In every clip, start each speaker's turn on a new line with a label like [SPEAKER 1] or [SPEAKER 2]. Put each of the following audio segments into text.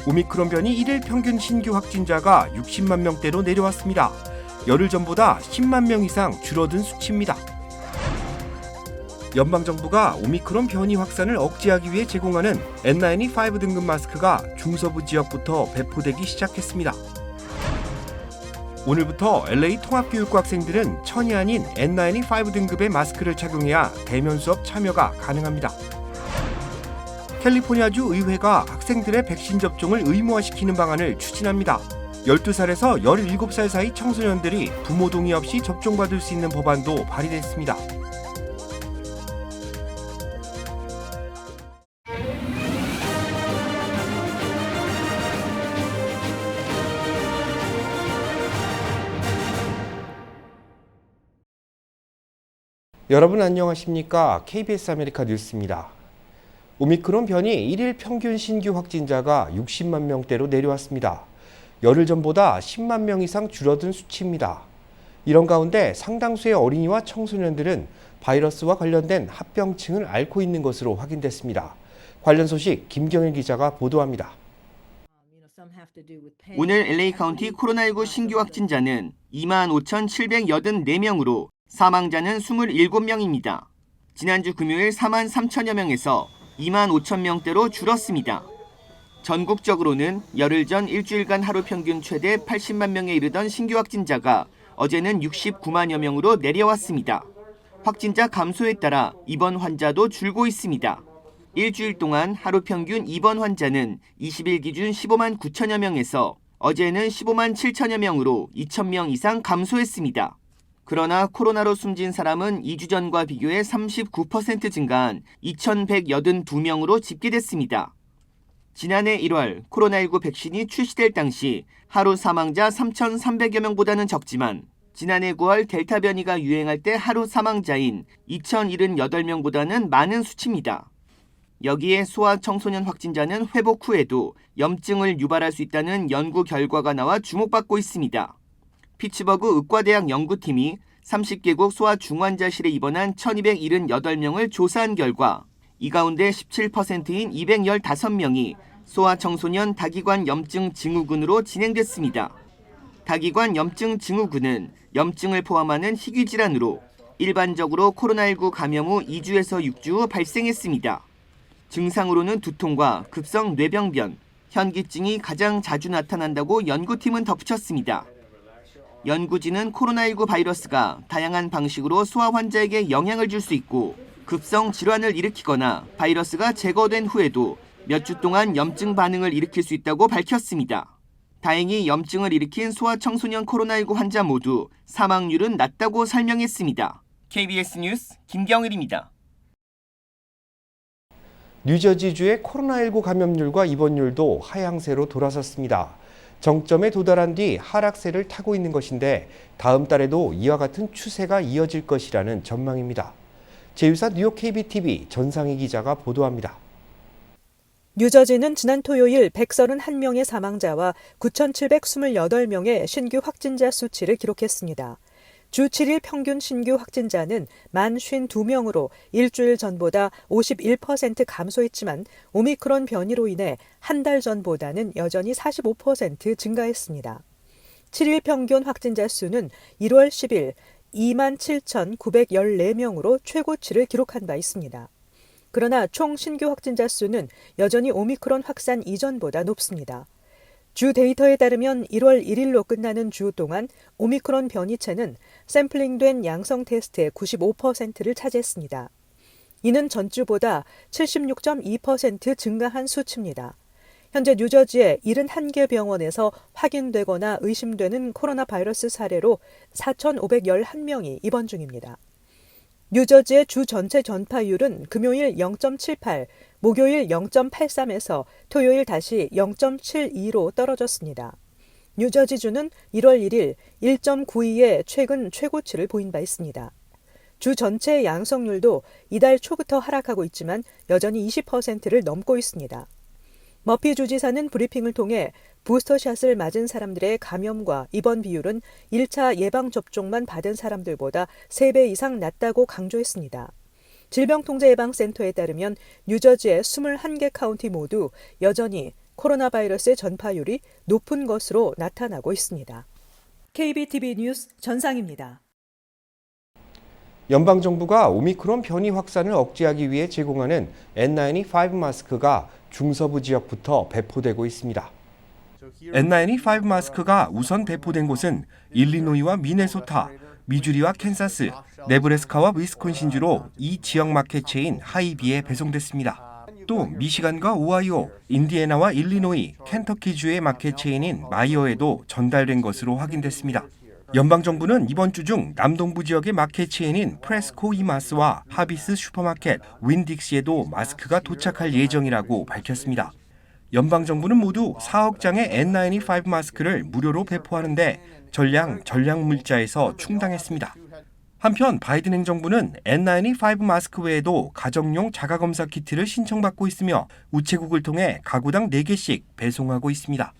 [SPEAKER 1] 오미크론 변이 1일 평균 신규 확진자가 60만 명대로 내려왔습니다. 열흘 전보다 10만 명 이상 줄어든 수치입니다. 연방정부가 오미크론 변이 확산을 억제하기 위해 제공하는 N95 등급 마스크가 중서부 지역부터 배포되기 시작했습니다. 오늘부터 LA 통합교육고 학생들은 천이 아닌 N95 등급의 마스크를 착용해야 대면 수업 참여가 가능합니다. 캘리포니아주 의회가 학생들의 백신 접종을 의무화시키는 방안을 추진합니다. 12살에서 17살 사이 청소년들이 부모 동의 없이 접종받을 수 있는 법안도 발의됐습니다. 여러분 안녕하십니까? KBS 아메리카 뉴스입니다. 오미크론 변이 1일 평균 신규 확진자가 60만 명대로 내려왔습니다. 열흘 전보다 10만 명 이상 줄어든 수치입니다. 이런 가운데 상당수의 어린이와 청소년들은 바이러스와 관련된 합병증을 앓고 있는 것으로 확인됐습니다. 관련 소식 김경일 기자가 보도합니다.
[SPEAKER 2] 오늘 LA 카운티 코로나19 신규 확진자는 25,784명으로 사망자는 27명입니다. 지난주 금요일 4만 3천여 명에서 2만 5천 명대로 줄었습니다. 전국적으로는 열흘 전 일주일간 하루 평균 최대 80만 명에 이르던 신규 확진자가 어제는 69만여 명으로 내려왔습니다. 확진자 감소에 따라 입원 환자도 줄고 있습니다. 일주일 동안 하루 평균 입원 환자는 20일 기준 15만 9천여 명에서 어제는 15만 7천여 명으로 2천 명 이상 감소했습니다. 그러나 코로나로 숨진 사람은 2주 전과 비교해 39% 증가한 2,182명으로 집계됐습니다. 지난해 1월 코로나19 백신이 출시될 당시 하루 사망자 3,300여 명보다는 적지만 지난해 9월 델타 변이가 유행할 때 하루 사망자인 2,078명보다는 많은 수치입니다. 여기에 소아 청소년 확진자는 회복 후에도 염증을 유발할 수 있다는 연구 결과가 나와 주목받고 있습니다. 피츠버그 의과대학 연구팀이 30개국 소아 중환자실에 입원한 1,278명을 조사한 결과 이 가운데 17%인 215명이 소아 청소년 다기관 염증 증후군으로 진행됐습니다. 다기관 염증 증후군은 염증을 포함하는 희귀 질환으로 일반적으로 코로나19 감염 후 2주에서 6주 후 발생했습니다. 증상으로는 두통과 급성 뇌병변, 현기증이 가장 자주 나타난다고 연구팀은 덧붙였습니다. 연구진은 코로나19 바이러스가 다양한 방식으로 소아 환자에게 영향을 줄 수 있고 급성 질환을 일으키거나 바이러스가 제거된 후에도 몇 주 동안 염증 반응을 일으킬 수 있다고 밝혔습니다. 다행히 염증을 일으킨 소아 청소년 코로나19 환자 모두 사망률은 낮다고 설명했습니다. KBS 뉴스 김경일입니다.
[SPEAKER 1] 뉴저지주의 코로나19 감염률과 입원율도 하향세로 돌아섰습니다. 정점에 도달한 뒤 하락세를 타고 있는 것인데 다음 달에도 이와 같은 추세가 이어질 것이라는 전망입니다. 제1사 뉴욕 KBTV 전상희 기자가 보도합니다.
[SPEAKER 3] 뉴저지는 지난 토요일 131명의 사망자와 9,728명의 신규 확진자 수치를 기록했습니다. 주 7일 평균 신규 확진자는 52명으로 일주일 전보다 51% 감소했지만 오미크론 변이로 인해 한 달 전보다는 여전히 45% 증가했습니다. 7일 평균 확진자 수는 1월 10일 27,914명으로 최고치를 기록한 바 있습니다. 그러나 총 신규 확진자 수는 여전히 오미크론 확산 이전보다 높습니다. 주 데이터에 따르면 1월 1일로 끝나는 주 동안 오미크론 변이체는 샘플링된 양성 테스트의 95%를 차지했습니다. 이는 전주보다 76.2% 증가한 수치입니다. 현재 뉴저지의 71개 병원에서 확인되거나 의심되는 코로나 바이러스 사례로 4,511명이 입원 중입니다. 뉴저지의 주 전체 전파율은 금요일 0.78, 목요일 0.83에서 토요일 다시 0.72로 떨어졌습니다. 뉴저지주는 1월 1일 1.92의 최근 최고치를 보인 바 있습니다. 주 전체의 양성률도 이달 초부터 하락하고 있지만 여전히 20%를 넘고 있습니다. 머피 주지사는 브리핑을 통해 부스터샷을 맞은 사람들의 감염과 입원 비율은 1차 예방접종만 받은 사람들보다 3배 이상 낮다고 강조했습니다. 질병통제예방센터에 따르면 뉴저지의 21개 카운티 모두 여전히 코로나 바이러스의 전파율이 높은 것으로 나타나고 있습니다. KBTV 뉴스 전상입니다.
[SPEAKER 1] 연방정부가 오미크론 변이 확산을 억제하기 위해 제공하는 N95 마스크가 중서부 지역부터 배포되고 있습니다. N95 마스크가 우선 배포된 곳은 일리노이와 미네소타, 미주리와 캔사스, 네브래스카와 위스콘신주로 이 지역 마켓 체인 하이비에 배송됐습니다. 또 미시간과 오하이오, 인디애나와 일리노이, 켄터키주의 마켓 체인인 마이어에도 전달된 것으로 확인됐습니다. 연방정부는 이번 주 중 남동부 지역의 마켓 체인인 프레스코 이마스와 하비스 슈퍼마켓, 윈딕시에도 마스크가 도착할 예정이라고 밝혔습니다. 연방정부는 모두 4억 장의 N95 마스크를 무료로 배포하는데 전량 물자에서 충당했습니다. 한편 바이든 행정부는 N95 마스크 외에도 가정용 자가검사 키트를 신청받고 있으며 우체국을 통해 가구당 4개씩 배송하고 있습니다.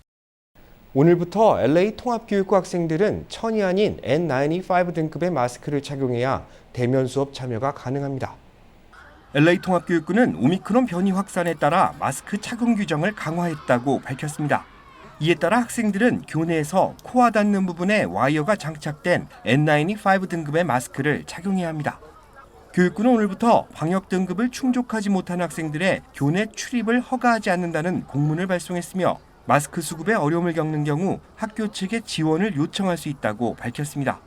[SPEAKER 1] 오늘부터 LA 통합교육고 학생들은 천이 아닌 N95 등급의 마스크를 착용해야 대면 수업 참여가 가능합니다. LA 통합교육부는 오미크론 변이 확산에 따라 마스크 착용 규정을 강화했다고 밝혔습니다. 이에 따라 학생들은 교내에서 코와 닿는 부분에 와이어가 장착된 N95 등급의 마스크를 착용해야 합니다. 교육부는 오늘부터 방역 등급을 충족하지 못한 학생들의 교내 출입을 허가하지 않는다는 공문을 발송했으며 마스크 수급에 어려움을 겪는 경우 학교 측에 지원을 요청할 수 있다고 밝혔습니다.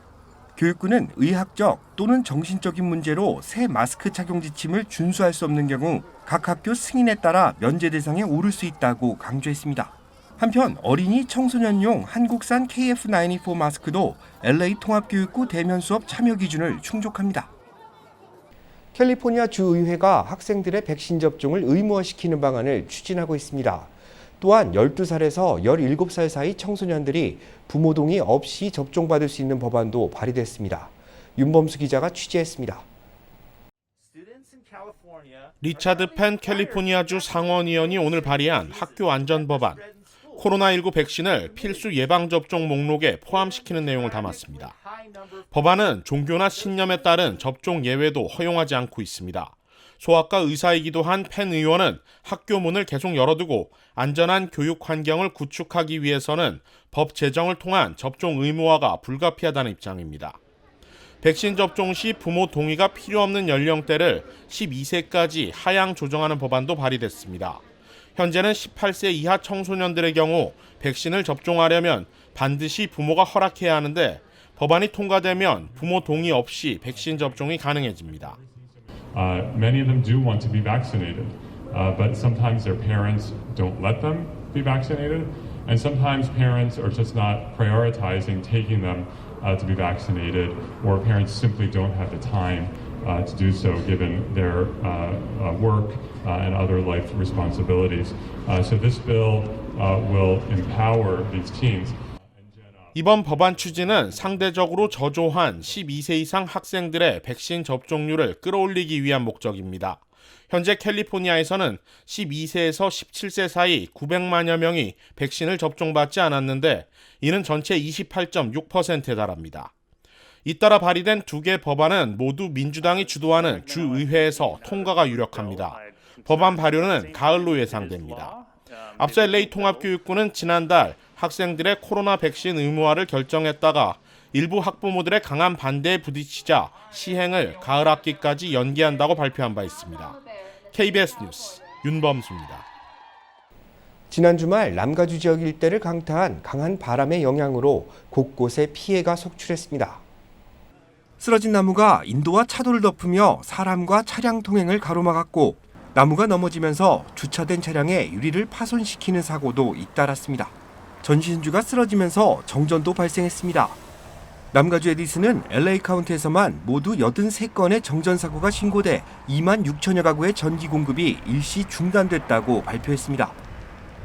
[SPEAKER 1] 교육부는 의학적 또는 정신적인 문제로 새 마스크 착용 지침을 준수할 수 없는 경우 각 학교 승인에 따라 면제 대상에 오를 수 있다고 강조했습니다. 한편 어린이 청소년용 한국산 KF94 마스크도 LA 통합교육부 대면 수업 참여 기준을 충족합니다. 캘리포니아 주의회가 학생들의 백신 접종을 의무화시키는 방안을 추진하고 있습니다. 또한 12살에서 17살 사이 청소년들이 부모 동의 없이 접종받을 수 있는 법안도 발의됐습니다. 윤범수 기자가 취재했습니다.
[SPEAKER 4] 리차드 펜 캘리포니아주 상원의원이 오늘 발의한 학교 안전 법안, 코로나19 백신을 필수 예방접종 목록에 포함시키는 내용을 담았습니다. 법안은 종교나 신념에 따른 접종 예외도 허용하지 않고 있습니다. 소아과 의사이기도 한 펜 의원은 학교 문을 계속 열어두고 안전한 교육 환경을 구축하기 위해서는 법 제정을 통한 접종 의무화가 불가피하다는 입장입니다. 백신 접종 시 부모 동의가 필요 없는 연령대를 12세까지 하향 조정하는 법안도 발의됐습니다. 현재는 18세 이하 청소년들의 경우 백신을 접종하려면 반드시 부모가 허락해야 하는데 법안이 통과되면 부모 동의 없이 백신 접종이 가능해집니다.
[SPEAKER 5] Many of them do want to be vaccinated, but sometimes their parents don't let them be vaccinated, and sometimes parents are just not prioritizing taking them to be vaccinated, or parents simply don't have the time to do so given their work and other life responsibilities. So this bill will empower these teens.
[SPEAKER 4] 이번 법안 추진은 상대적으로 저조한 12세 이상 학생들의 백신 접종률을 끌어올리기 위한 목적입니다. 현재 캘리포니아에서는 12세에서 17세 사이 900만여 명이 백신을 접종받지 않았는데 이는 전체 28.6%에 달합니다. 잇따라 발의된 두 개 법안은 모두 민주당이 주도하는 주의회에서 통과가 유력합니다. 법안 발효는 가을로 예상됩니다. 앞서 LA 통합교육부는 지난달 학생들의 코로나 백신 의무화를 결정했다가 일부 학부모들의 강한 반대에 부딪히자 시행을 가을 학기까지 연기한다고 발표한 바 있습니다. KBS 뉴스 윤범수입니다.
[SPEAKER 1] 지난 주말 남가주 지역 일대를 강타한 강한 바람의 영향으로 곳곳에 피해가 속출했습니다. 쓰러진 나무가 인도와 차도를 덮으며 사람과 차량 통행을 가로막았고 나무가 넘어지면서 주차된 차량의 유리를 파손시키는 사고도 잇따랐습니다. 전신주가 쓰러지면서 정전도 발생했습니다. 남가주 에디슨은 LA 카운티에서만 모두 83건의 정전사고가 신고돼 2만 6천여 가구의 전기 공급이 일시 중단됐다고 발표했습니다.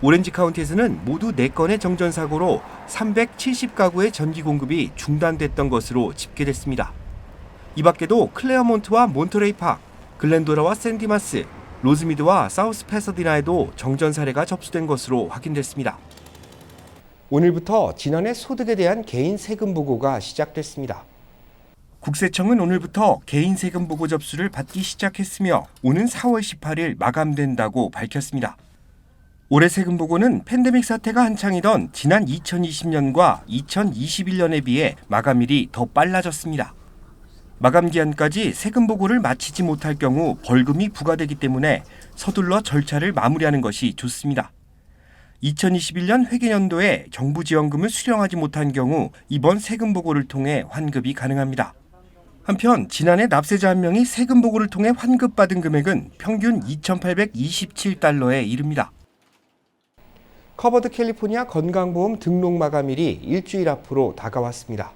[SPEAKER 1] 오렌지 카운티에서는 모두 4건의 정전사고로 370가구의 전기 공급이 중단됐던 것으로 집계됐습니다. 이 밖에도 클레어몬트와 몬터레이 파크, 글렌도라와 샌디마스, 로즈미드와 사우스 패서디나에도 정전 사례가 접수된 것으로 확인됐습니다. 오늘부터 지난해 소득에 대한 개인 세금 보고가 시작됐습니다. 국세청은 오늘부터 개인 세금 보고 접수를 받기 시작했으며 오는 4월 18일 마감된다고 밝혔습니다. 올해 세금 보고는 팬데믹 사태가 한창이던 지난 2020년과 2021년에 비해 마감일이 더 빨라졌습니다. 마감 기한까지 세금 보고를 마치지 못할 경우 벌금이 부과되기 때문에 서둘러 절차를 마무리하는 것이 좋습니다. 2021년 회계연도에 정부 지원금을 수령하지 못한 경우 이번 세금 보고를 통해 환급이 가능합니다. 한편 지난해 납세자 한 명이 세금 보고를 통해 환급받은 금액은 평균 2,827달러에 이릅니다. 커버드 캘리포니아 건강보험 등록 마감일이 일주일 앞으로 다가왔습니다.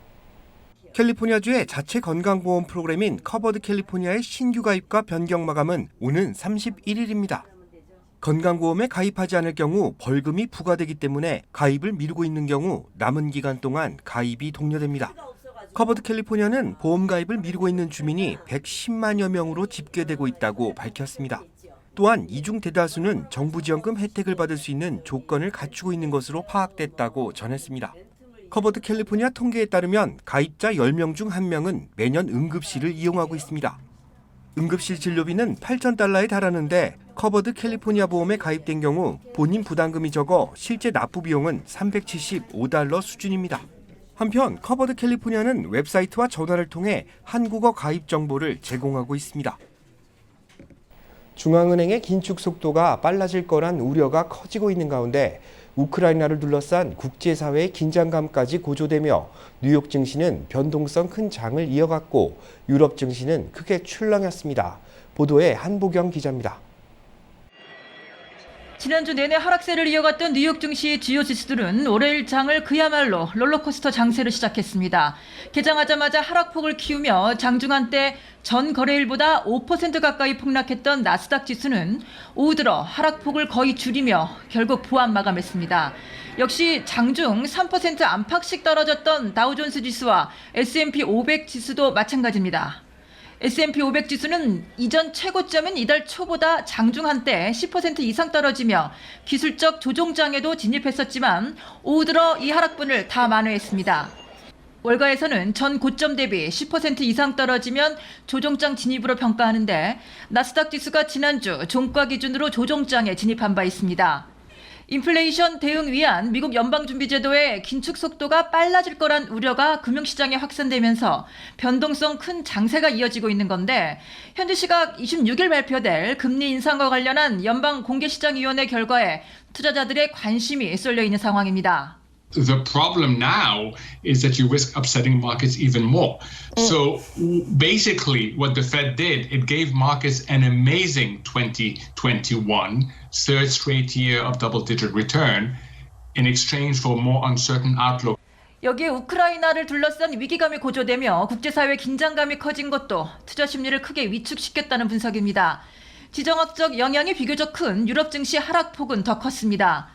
[SPEAKER 1] 캘리포니아주의 자체 건강보험 프로그램인 커버드 캘리포니아의 신규 가입과 변경 마감은 오는 31일입니다. 건강보험에 가입하지 않을 경우 벌금이 부과되기 때문에 가입을 미루고 있는 경우 남은 기간 동안 가입이 독려됩니다. 커버드 캘리포니아는 보험 가입을 미루고 있는 주민이 110만여 명으로 집계되고 있다고 밝혔습니다. 또한 이중 대다수는 정부 지원금 혜택을 받을 수 있는 조건을 갖추고 있는 것으로 파악됐다고 전했습니다. 커버드 캘리포니아 통계에 따르면 가입자 10명 중 1명은 매년 응급실을 이용하고 있습니다. 응급실 진료비는 $8,000에 달하는데 커버드 캘리포니아 보험에 가입된 경우 본인 부담금이 적어 실제 납부 비용은 $375 수준입니다. 한편 커버드 캘리포니아는 웹사이트와 전화를 통해 한국어 가입 정보를 제공하고 있습니다. 중앙은행의 긴축 속도가 빨라질 거란 우려가 커지고 있는 가운데 우크라이나를 둘러싼 국제사회의 긴장감까지 고조되며 뉴욕 증시는 변동성 큰 장을 이어갔고 유럽 증시는 크게 출렁였습니다. 보도에 한보경 기자입니다.
[SPEAKER 6] 지난주 내내 하락세를 이어갔던 뉴욕 증시의 주요 지수들은 월요일 장을 그야말로 롤러코스터 장세로 시작했습니다. 개장하자마자 하락폭을 키우며 장중 한때 전 거래일보다 5% 가까이 폭락했던 나스닥 지수는 오후 들어 하락폭을 거의 줄이며 결국 부합 마감했습니다. 역시 장중 3% 안팎씩 떨어졌던 다우존스 지수와 S&P 500 지수도 마찬가지입니다. S&P 500 지수는 이전 최고점인 이달 초보다 장중 한때 10% 이상 떨어지며 기술적 조종장에도 진입했었지만 오후 들어 이 하락분을 다 만회했습니다. 월가에서는 전 고점 대비 10% 이상 떨어지면 조종장 진입으로 평가하는데 나스닥 지수가 지난주 종가 기준으로 조종장에 진입한 바 있습니다. 인플레이션 대응 위한 미국 연방준비제도의 긴축 속도가 빨라질 거란 우려가 금융시장에 확산되면서 변동성 큰 장세가 이어지고 있는 건데 현지 시각 26일 발표될 금리 인상과 관련한 연방공개시장위원회 결과에 투자자들의 관심이 쏠려 있는 상황입니다.
[SPEAKER 7] The problem now is that you risk upsetting markets even more. So basically what the Fed did, it gave markets an amazing 2021, third straight year of double-digit return in exchange for a more uncertain outlook.
[SPEAKER 6] 여기에 우크라이나를 둘러싼 위기감이 고조되며 국제사회 긴장감이 커진 것도 투자 심리를 크게 위축시켰다는 분석입니다. 지정학적 영향이 비교적 큰 유럽 증시 하락폭은 더 컸습니다.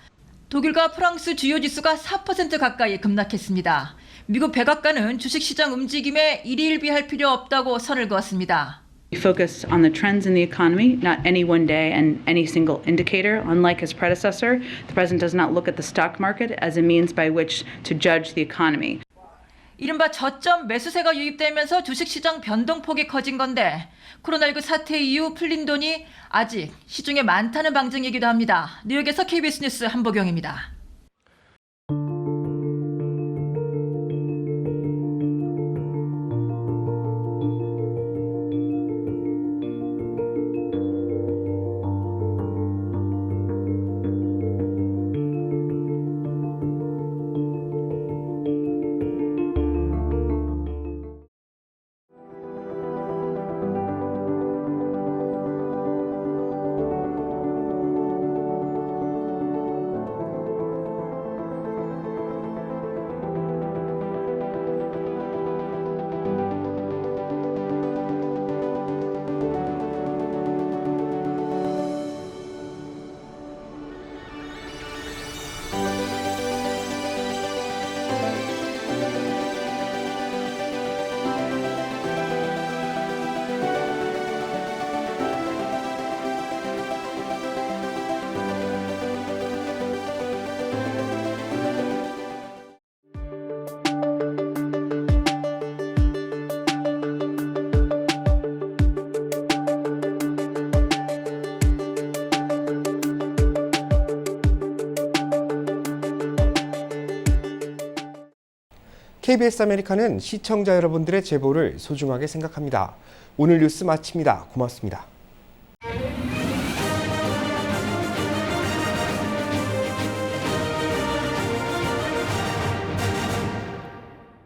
[SPEAKER 6] 독일과 프랑스 주요 지수가 4% 가까이 급락했습니다. 미국 백악관은 주식시장 움직임에 일희일비할 필요 없다고 선을 그었습니다.
[SPEAKER 8] We focus on the trends in the economy, not any one day and any single indicator. Unlike his predecessor, the president does not look at the stock market as a means by which to judge the economy.
[SPEAKER 6] 이른바 저점 매수세가 유입되면서 주식시장 변동폭이 커진 건데 코로나19 사태 이후 풀린 돈이 아직 시중에 많다는 방증이기도 합니다. 뉴욕에서 KBS 뉴스 한보경입니다.
[SPEAKER 1] KBS 아메리카는 시청자 여러분들의 제보를 소중하게 생각합니다. 오늘 뉴스 마칩니다. 고맙습니다.